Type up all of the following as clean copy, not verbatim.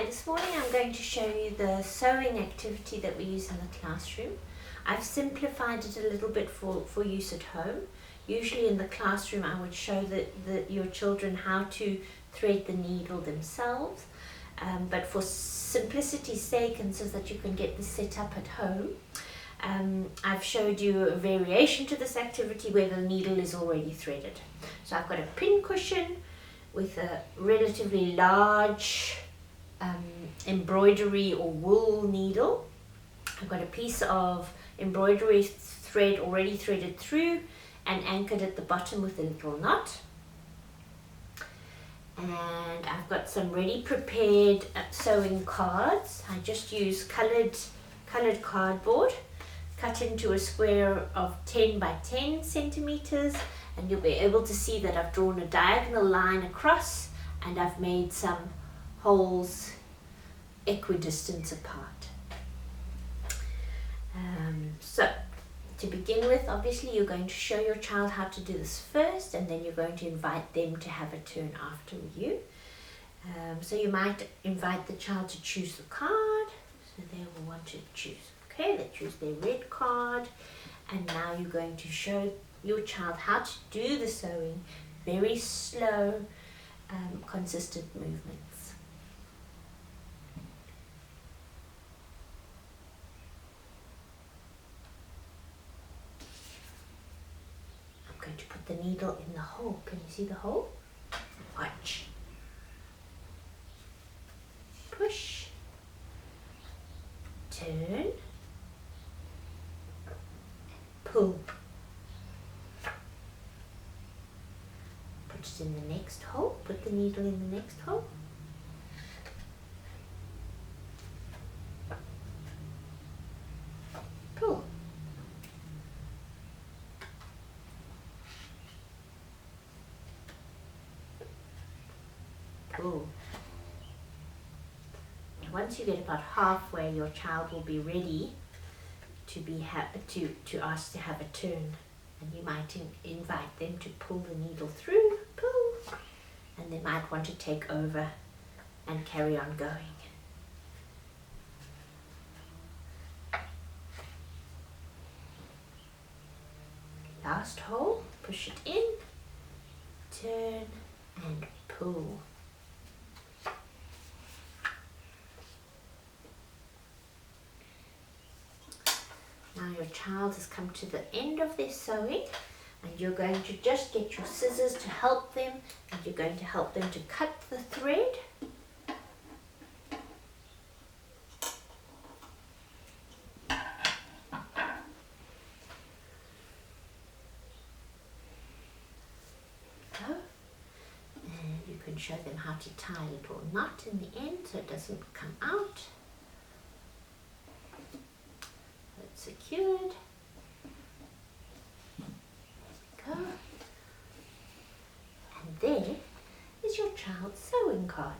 Hi, this morning I'm going to show you the sewing activity that we use in the classroom. I've simplified it a little bit for use at home. Usually in the classroom I would show your children how to thread the needle themselves, but for simplicity's sake and so that you can get this set up at home, I've showed you a variation to this activity where the needle is already threaded. So I've got a pin cushion with a relatively large embroidery or wool needle. I've got a piece of embroidery thread already threaded through and anchored at the bottom with a little knot. And I've got some ready prepared sewing cards. I just use colored cardboard cut into a square of 10 by 10 centimeters, and you'll be able to see that I've drawn a diagonal line across and I've made some holes equidistant apart. So to begin with, obviously you're going to show your child how to do this first, and then you're going to invite them to have a turn after you. So you might invite the child to choose the card. So they will want to choose. Okay, they choose their red card, and now you're going to show your child how to do the sewing, very slow, consistent movements. I'm going to put the needle in the hole. Can you see the hole? Watch. Push. Turn. Pull. Put it in the next hole. Put the needle in the next hole. Pull. Pull. And once you get about halfway, your child will be ready to ask to have a turn, and you might invite them to pull the needle through, pull, and they might want to take over and carry on going. Last hole, push it in, turn and pull. Now your child has come to the end of their sewing, and you're going to just get your scissors to help them, and you're going to help them to cut the thread. And you can show them how to tie a little knot in the end so it doesn't come out. Secured. Go. And there is your child's sewing card.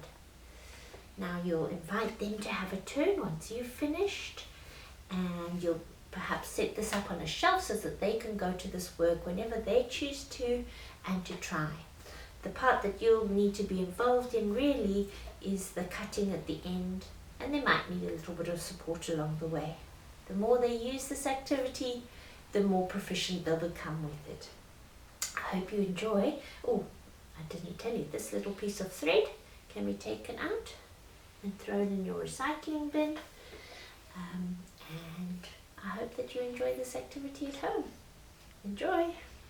Now you'll invite them to have a turn once you've finished, and you'll perhaps set this up on a shelf so that they can go to this work whenever they choose to and to try. The part that you'll need to be involved in really is the cutting at the end, and they might need a little bit of support along the way. The more they use this activity, the more proficient they'll become with it. I hope you enjoy. Oh, I didn't tell you, this little piece of thread can be taken out and thrown in your recycling bin. And I hope that you enjoy this activity at home. Enjoy!